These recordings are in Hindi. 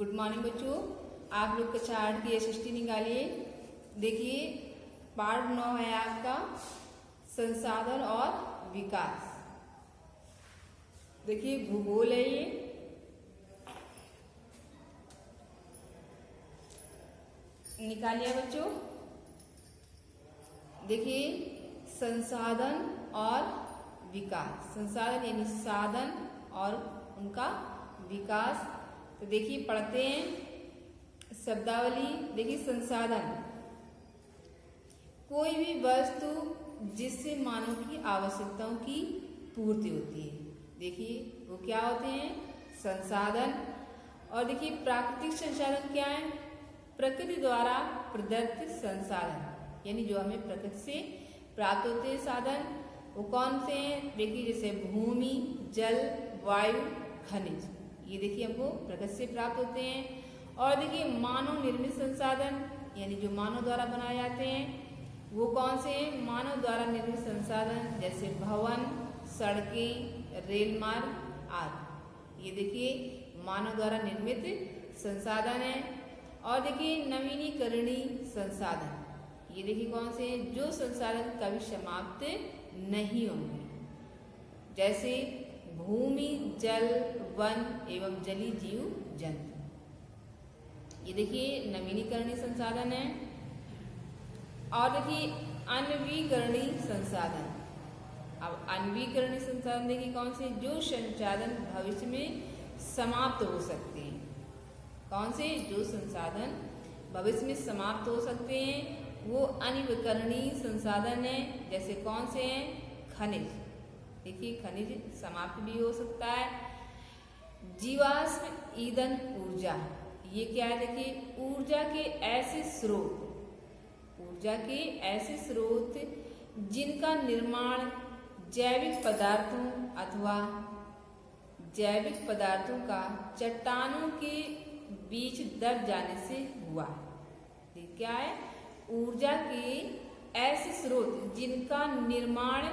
गुड मॉर्निंग बच्चों। आप लोग कक्षा 8 की एसएसटी निकालिए। देखिए पार्ट 9 है आपका संसाधन और विकास। देखिए भूगोल है ये। निकालिए बच्चों। देखिए संसाधन और विकास। संसाधन यानी साधन और उनका विकास। तो देखिए पढ़ते हैं शब्दावली। देखिए संसाधन कोई भी वस्तु जिससे मानव की आवश्यकताओं की पूर्ति होती है। देखिए वो क्या होते हैं? संसाधन। और देखिए प्राकृतिक संसाधन क्या है? प्रकृति द्वारा प्रदत्त संसाधन, यानी जो हमें प्रकृति से प्राप्त होते हैं साधन, वो कौन से हैं? देखिए जैसे भूमि, जल, वायु, खनिज, ये देखिए हमको प्रकृति से प्राप्त होते हैं। और देखिए मानव निर्मित संसाधन, यानी जो मानव द्वारा बनाए जाते हैं, वो कौन से हैं? मानव द्वारा निर्मित संसाधन जैसे भवन, सड़कें, रेल मार्ग आदि, ये देखिए मानव द्वारा निर्मित संसाधन है। और देखिए नवीनीकरणीय संसाधन, ये देखिए कौन से हैं? जो संसाधन कभी समाप्त नहीं होंगे, जैसे भूमि, जल, वन एवं जलीय जीव जंतु, ये देखिए नवीनीकरणीय संसाधन है। और देखिए अन्वीकरणीय संसाधन। अब अन्वीकरणीय संसाधन देखिए कौन से? जो संसाधन भविष्य में समाप्त हो सकते हैं। कौन से? जो संसाधन भविष्य में समाप्त हो सकते हैं वो अन्वीकरणीय संसाधन है। जैसे कौन से हैं? खनिज, देखिए खनिज समाप्त भी हो सकता है। जीवाश्म ईंधन ऊर्जा, ये क्या है? देखिए ऊर्जा के ऐसे स्रोत, ऊर्जा के ऐसे स्रोत जिनका निर्माण जैविक पदार्थों अथवा जैविक पदार्थों का चट्टानों के बीच दब जाने से हुआ। ये क्या है? ऊर्जा के ऐसे स्रोत जिनका निर्माण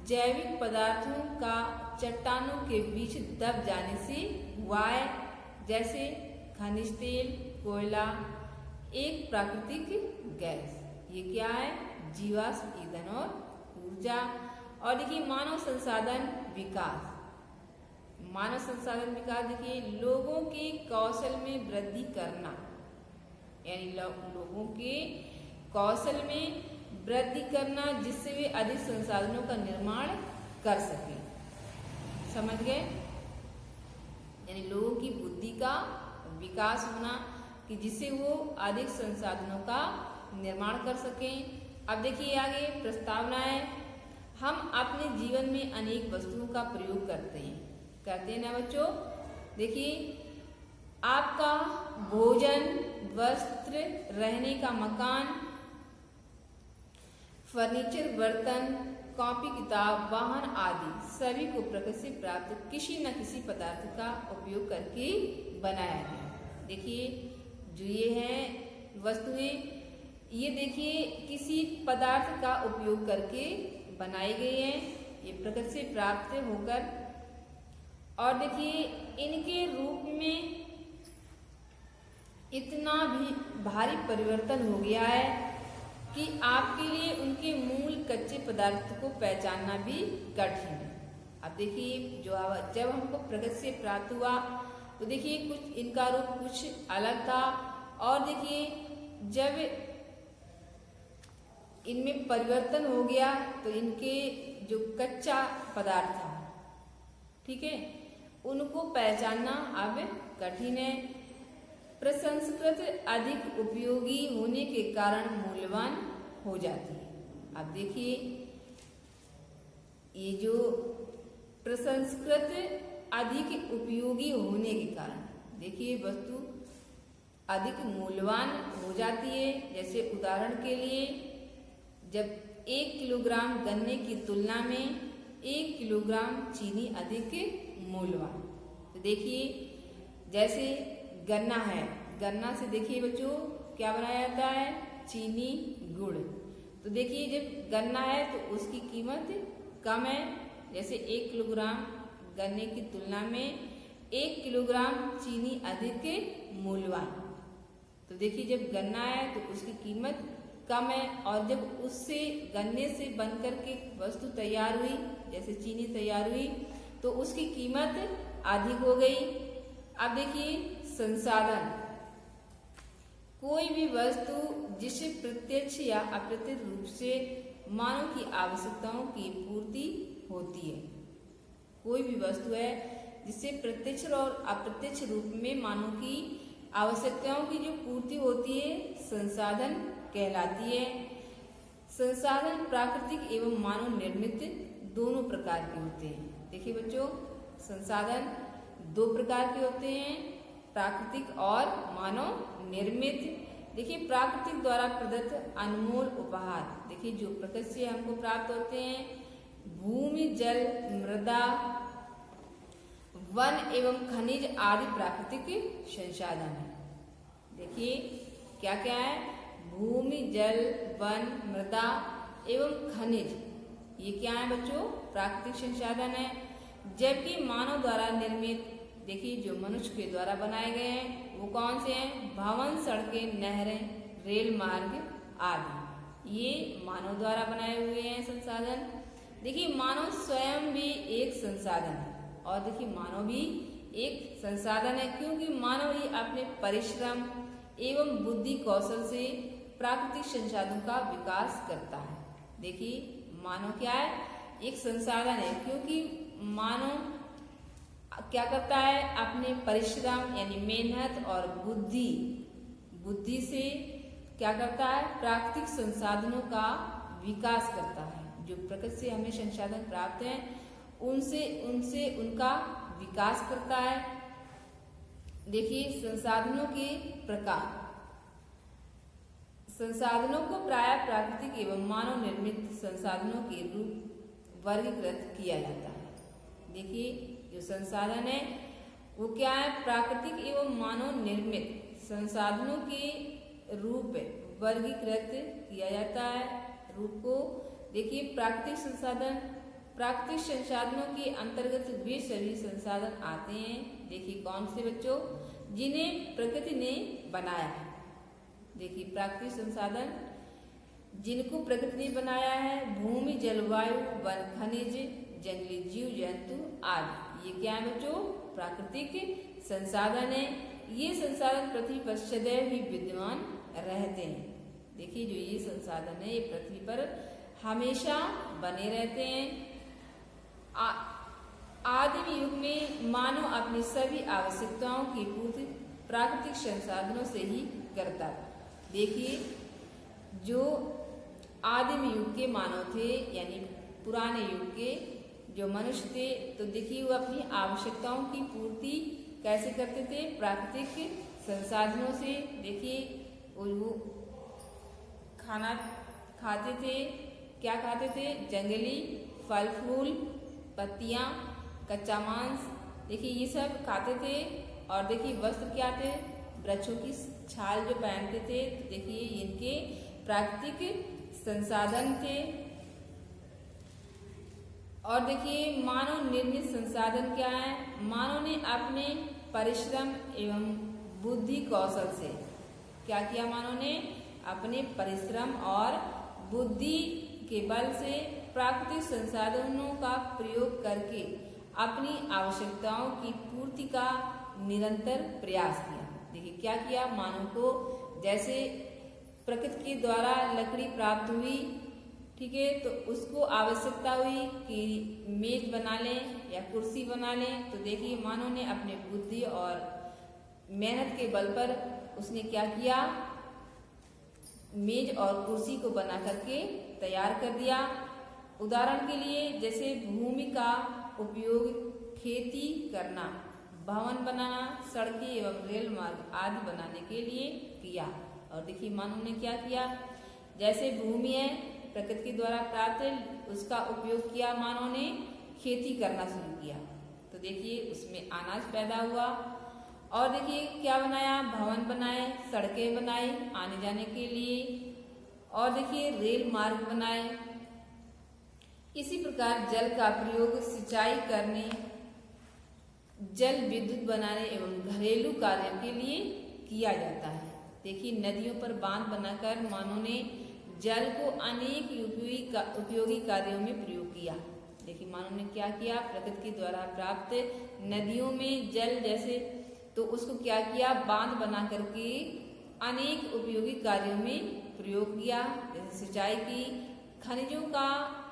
जैविक पदार्थों का चट्टानों के बीच दब जाने से हुआ है। जैसे खनिज तेल, कोयला, एक प्राकृतिक गैस, ये क्या है? जीवाश्म ईंधन और ऊर्जा। और देखिए मानव संसाधन विकास। मानव संसाधन विकास देखिए लोगों के कौशल में वृद्धि करना, यानी लोगों के कौशल में वृद्धि करना जिससे वे अधिक संसाधनों का निर्माण कर सकें। समझ गए? यानी लोगों की बुद्धि का विकास होना कि जिससे वो अधिक संसाधनों का निर्माण कर सकें। अब देखिए आगे प्रस्तावना है। हम अपने जीवन में अनेक वस्तुओं का प्रयोग करते हैं ना बच्चों? देखिए आपका भोजन, वस्त्र, रहने का मकान, फर्नीचर, बर्तन, कॉपी, किताब, वाहन आदि सभी को प्रकृति से प्राप्त किसी न किसी पदार्थ का उपयोग करके बनाया गया। देखिए जो ये हैं वस्तुएं, ये देखिए किसी पदार्थ का उपयोग करके बनाई गई हैं, ये प्रकृति से प्राप्त होकर। और देखिए इनके रूप में इतना भी भारी परिवर्तन हो गया है कि आपके लिए उनके मूल कच्चे पदार्थ को पहचानना भी कठिन है। अब देखिए जब हमको प्रकृति से प्राप्त हुआ तो देखिए कुछ इनका रूप कुछ अलग था। और देखिए जब इनमें परिवर्तन हो गया तो इनके जो कच्चा पदार्थ था, ठीक है, उनको पहचानना अब कठिन है। प्रसंस्कृत अधिक उपयोगी होने के कारण मूल्यवान हो जाती है। अब देखिए ये जो प्रसंस्कृत अधिक उपयोगी होने के कारण देखिए वस्तु अधिक मूल्यवान हो जाती है। जैसे उदाहरण के लिए जब 1 किलोग्राम गन्ने की तुलना में 1 किलोग्राम चीनी अधिक मूल्यवान। तो देखिए जैसे गन्ना है, गन्ना से देखिए बच्चों क्या बनाया जाता है? चीनी, गुड़। तो देखिए जब गन्ना है तो उसकी कीमत कम है। जैसे 1 किलोग्राम गन्ने की तुलना में 1 किलोग्राम चीनी अधिक मूल्यवान। तो देखिए जब गन्ना है तो उसकी कीमत कम है, और जब उससे गन्ने से बनकर के वस्तु तैयार हुई, जैसे चीनी तैयार हुई, तो उसकी कीमत अधिक हो गई। अब देखिए संसाधन, कोई भी वस्तु जिससे प्रत्यक्ष या अप्रत्यक्ष रूप से मानव की आवश्यकताओं की पूर्ति होती है। कोई भी वस्तु है जिससे प्रत्यक्ष और अप्रत्यक्ष रूप में मानव की आवश्यकताओं की जो पूर्ति होती है, संसाधन कहलाती है। संसाधन प्राकृतिक एवं मानव निर्मित दोनों प्रकार के होते हैं। देखिए बच्चों, संसाधन 2 प्रकार के होते हैं, प्राकृतिक और मानव निर्मित। देखिए प्राकृतिक द्वारा प्रदत्त अनमोल उपहार, देखिए जो प्रकृति से हमको प्राप्त होते हैं, भूमि, जल, मृदा, वन एवं खनिज आदि प्राकृतिक संसाधन है। देखिए क्या क्या है, भूमि, जल, वन, मृदा एवं खनिज, ये क्या है बच्चों, प्राकृतिक संसाधन है। जबकि मानव द्वारा निर्मित, देखिए जो मनुष्य के द्वारा बनाए गए हैं वो कौन से हैं, भवन, सड़कें, नहरें, रेल मार्ग आदि, ये मानव द्वारा बनाए हुए हैं संसाधन। देखिए मानव स्वयं भी एक संसाधन है, और देखिए मानव भी एक संसाधन है, क्योंकि मानव ही अपने परिश्रम एवं बुद्धि कौशल से प्राकृतिक संसाधनों का विकास करता है। देखिए मानव क्या है, एक संसाधन है, क्योंकि मानव क्या करता है, अपने परिश्रम यानी मेहनत और बुद्धि से क्या करता है, प्राकृतिक संसाधनों का विकास करता है। जो प्रकृति से हमें संसाधन प्राप्त हैं उनसे उनका विकास करता है। देखिए संसाधनों के प्रकार, संसाधनों को प्रायः प्राकृतिक एवं मानव निर्मित संसाधनों के रूप वर्गीकृत किया जाता है। देखिए जो संसाधन है वो क्या है, प्राकृतिक एवं मानव निर्मित संसाधनों के रूप वर्गीकृत किया जाता है। रूप को देखिए प्राकृतिक संसाधन, प्राकृतिक संसाधनों के अंतर्गत वे सभी संसाधन आते हैं। देखिए कौन से बच्चों, जिन्हें प्रकृति ने बनाया है। देखिए प्राकृतिक संसाधन जिनको प्रकृति ने बनाया है, भूमि, जलवायु, वन, खनिज, जंगली जीव जंतु आदि, ये क्या है बच्चों, प्राकृतिक संसाधन है। ये संसाधन पृथ्वी पर सदैव ही विद्यमान रहते हैं। देखिए जो ये संसाधन है ये पृथ्वी पर हमेशा बने रहते हैं। आदिम युग में मानव अपनी सभी आवश्यकताओं की पूर्ति प्राकृतिक संसाधनों से ही करता था। देखिए जो आदिम युग के मानव थे, यानी पुराने युग के जो मनुष्य थे, तो देखिए वो अपनी आवश्यकताओं की पूर्ति कैसे करते थे, प्राकृतिक संसाधनों से। देखिए वो खाना खाते थे, क्या खाते थे, जंगली फल फूल, पत्तियां, कच्चा मांस, देखिए ये सब खाते थे। और देखिए वस्त्र क्या थे, वृक्षों की छाल जो पहनते थे, तो देखिए इनके प्राकृतिक संसाधन थे। और देखिए मानव निर्मित संसाधन क्या है, मानव ने अपने परिश्रम एवं बुद्धि कौशल से क्या किया, मानव ने अपने परिश्रम और बुद्धि के बल से प्राकृतिक संसाधनों का प्रयोग करके अपनी आवश्यकताओं की पूर्ति का निरंतर प्रयास किया। देखिए क्या किया, मानव को जैसे प्रकृति के द्वारा लकड़ी प्राप्त हुई, ठीक है, तो उसको आवश्यकता हुई कि मेज बना लें या कुर्सी बना लें, तो देखिए मानव ने अपने बुद्धि और मेहनत के बल पर उसने क्या किया, मेज और कुर्सी को बना करके तैयार कर दिया। उदाहरण के लिए जैसे भूमि का उपयोग खेती करना, भवन बनाना, सड़कें एवं रेल मार्ग आदि बनाने के लिए किया। और देखिए मानव ने क्या किया, जैसे भूमि है प्रकृति के द्वारा प्राप्त है, उसका उपयोग किया, मानव ने खेती करना शुरू किया, तो देखिए उसमें अनाज पैदा हुआ। और देखिए क्या बनाया, भवन बनाए, सड़कें बनाई आने जाने के लिए, और देखिए रेल मार्ग बनाए। इसी प्रकार जल का प्रयोग सिंचाई करने जल विद्युत बनाने एवं घरेलू कार्यों के लिए किया जाता है। देखिए, नदियों पर बांध बनाकर मानव ने जल को अनेक उपयोगी कार्यों में प्रयोग किया। देखिए, मानव ने क्या किया, प्रकृति द्वारा प्राप्त नदियों में जल जैसे तो उसको क्या किया, बांध बना करके अनेक उपयोगी कार्यों में प्रयोग किया, जैसे सिंचाई की। खनिजों का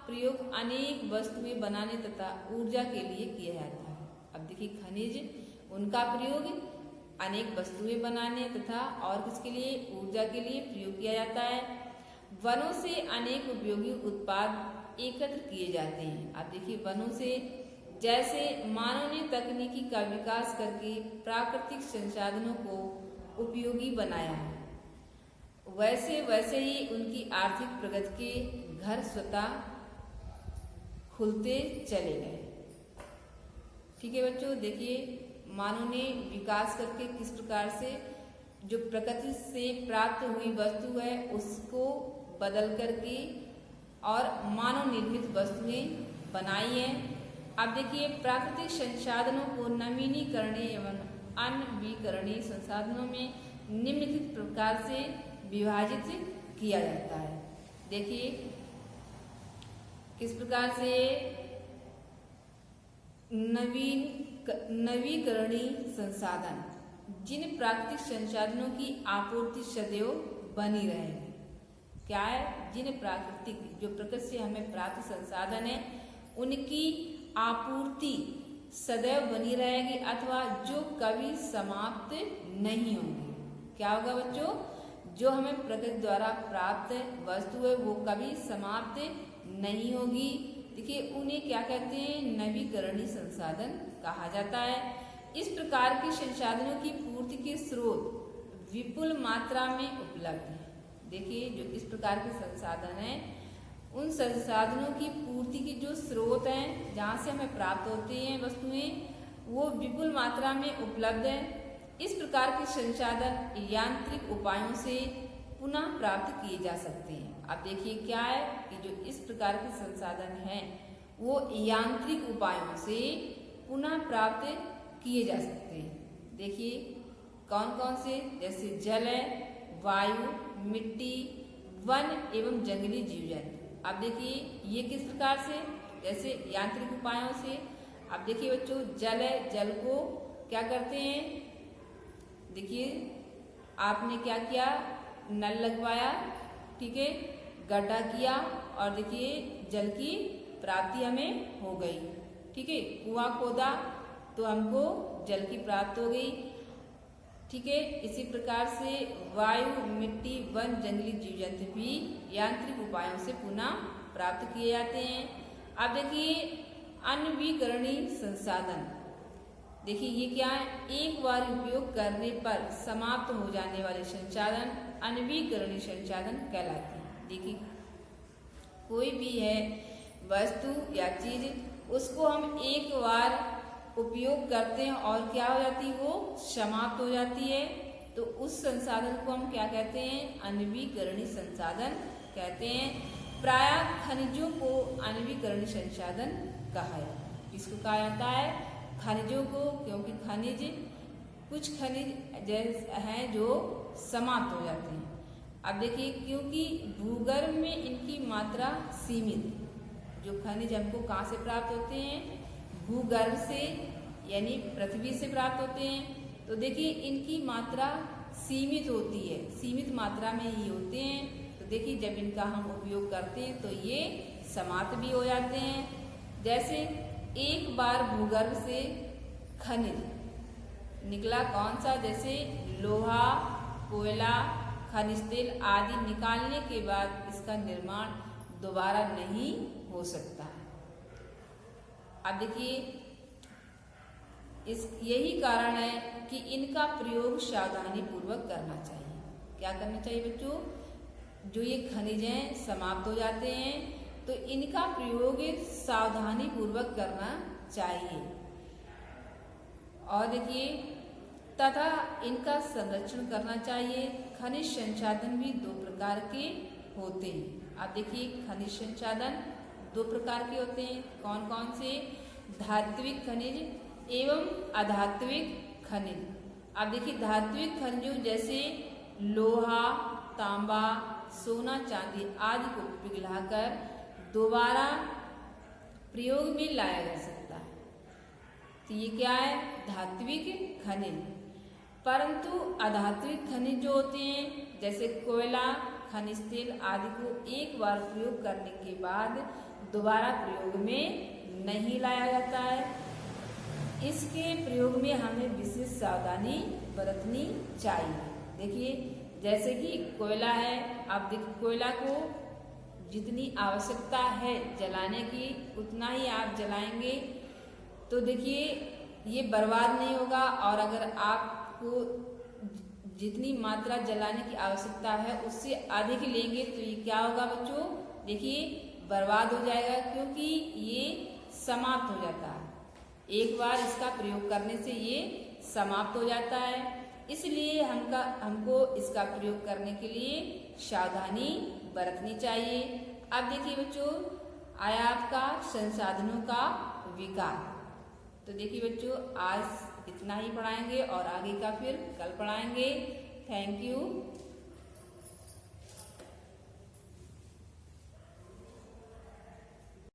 प्रयोग अनेक वस्तुएं बनाने तथा ऊर्जा के लिए किया जाता है। अब देखिए, खनिज उनका प्रयोग अनेक वस्तुएं बनाने तथा और किसके लिए, ऊर्जा के लिए प्रयोग किया जाता है। वनों से अनेक उपयोगी उत्पाद एकत्र किए जाते हैं। अब देखिए, वनों से जैसे मानव ने तकनीकी का विकास करके प्राकृतिक संसाधनों को उपयोगी बनाया है, वैसे वैसे ही उनकी आर्थिक प्रगति के घर स्वतः खुलते चले गए। ठीक है बच्चों, देखिए मानव ने विकास करके किस प्रकार से जो प्रकृति से प्राप्त हुई वस्तु है उसको बदल करके और मानव निर्मित वस्तुएं बनाई हैं। अब देखिए, प्राकृतिक संसाधनों को नवीनीकरणीय एवं अनवीकरणीय संसाधनों में निम्नलिखित प्रकार से विभाजित किया जाता है। देखिए किस प्रकार से नवीकरणीय संसाधन, जिन प्राकृतिक संसाधनों की आपूर्ति सदैव बनी रहेगी। क्या है, जिन प्राकृतिक जो प्रकृति से हमें प्राप्त संसाधन है उनकी आपूर्ति सदैव बनी रहेगी अथवा जो कभी समाप्त नहीं होंगी। क्या होगा बच्चों, जो हमें प्रकृति द्वारा प्राप्त वस्तु है वो कभी समाप्त नहीं होगी। देखिए, उन्हें क्या कहते हैं, नवीकरणीय संसाधन कहा जाता है। इस प्रकार के संसाधनों की पूर्ति के स्रोत विपुल मात्रा में उपलब्ध है। देखिए, जो इस प्रकार के संसाधन हैं उन संसाधनों की पूर्ति के जो स्रोत हैं जहाँ से हमें प्राप्त होती हैं वस्तुएं, वो विपुल मात्रा में उपलब्ध है। इस प्रकार के संसाधन यांत्रिक उपायों से पुनः प्राप्त किए जा सकते हैं। अब देखिए क्या है कि जो इस प्रकार के संसाधन हैं वो यांत्रिक उपायों से पुनः प्राप्त किए जा सकते हैं। देखिए कौन कौन से, जैसे जल है, वायु, मिट्टी, वन एवं जंगली जीव जंतु। अब देखिए ये किस प्रकार से, जैसे यांत्रिक उपायों से। अब देखिए बच्चों, जल है, जल को क्या करते हैं, देखिए आपने क्या किया, नल लगवाया, ठीक है, गड्ढा किया और देखिए जल की प्राप्ति हमें हो गई। ठीक है, कुआं खोदा तो हमको जल की प्राप्ति हो गई। ठीक है, इसी प्रकार से वायु, मिट्टी, वन, जंगली जीव जंतु भी यांत्रिक उपायों से पुनः प्राप्त किए जाते हैं। अब देखिए अनवीकरणीय संसाधन। देखिए ये क्या है, एक बार उपयोग करने पर समाप्त हो जाने वाले संसाधन अनवीकरणीय संसाधन कहलाते हैं। देखिए कोई भी है वस्तु या चीज, उसको हम एक बार उपयोग करते हैं और क्या हो जाती है, वो समाप्त हो जाती है, तो उस संसाधन को हम क्या कहते हैं, अनवीकरणीय संसाधन कहते हैं। प्रायः खनिजों को अनवीकरणीय संसाधन कहा जाता है। इसको कहा जाता है खनिजों को, क्योंकि खनिज कुछ खनिज जैसे हैं जो समाप्त हो जाते हैं। अब देखिए क्योंकि भूगर्भ में इनकी मात्रा सीमित है। जो खनिज हमको कहाँ से प्राप्त होते हैं, भूगर्भ से यानी पृथ्वी से प्राप्त होते हैं। तो देखिए इनकी मात्रा सीमित होती है, सीमित मात्रा में ही होते हैं। तो देखिए जब इनका हम उपयोग करते हैं तो ये समाप्त भी हो जाते हैं। जैसे एक बार भूगर्भ से खनिज निकला, कौन सा, जैसे लोहा, कोयला, खनिज तेल आदि निकालने के बाद इसका निर्माण दोबारा नहीं हो सकता है। अब देखिए यही कारण है कि इनका प्रयोग सावधानी पूर्वक करना चाहिए। क्या करना चाहिए बच्चों, जो ये खनिज हैं समाप्त हो जाते हैं तो इनका प्रयोग सावधानी पूर्वक करना चाहिए। और देखिए तथा इनका संरक्षण करना चाहिए। खनिज संसाधन भी दो प्रकार के होते हैं। अब देखिए खनिज संसाधन दो प्रकार के होते हैं, कौन कौन से, धात्विक खनिज एवं अधात्विक खनिज। अब देखिए धात्विक खनिजों जैसे लोहा, तांबा, सोना, चांदी आदि को पिघलाकर दोबारा प्रयोग में लाया जा सकता है। तो ये क्या है? धात्विक खनिज। परंतु अधात्विक खनिज जो होते हैं जैसे कोयला, खनिज तेल आदि को एक बार प्रयोग करने के बाद दोबारा प्रयोग में नहीं लाया जाता है। इसके प्रयोग में हमें विशेष सावधानी बरतनी चाहिए। देखिए जैसे कि कोयला है, अब देखिए कोयला को जितनी आवश्यकता है जलाने की उतना ही आप जलाएंगे तो देखिए ये बर्बाद नहीं होगा। और अगर आपको जितनी मात्रा जलाने की आवश्यकता है उससे अधिक लेंगे तो ये क्या होगा बच्चों? देखिए बर्बाद हो जाएगा, क्योंकि ये समाप्त हो जाता है। एक बार इसका प्रयोग करने से ये समाप्त हो जाता है। इसलिए हमको इसका प्रयोग करने के लिए सावधानी बरतनी चाहिए। अब देखिए बच्चों आया आपका संसाधनों का विकास। तो देखिए बच्चों आज इतना ही पढ़ाएंगे और आगे का फिर कल पढ़ाएंगे। Thank you.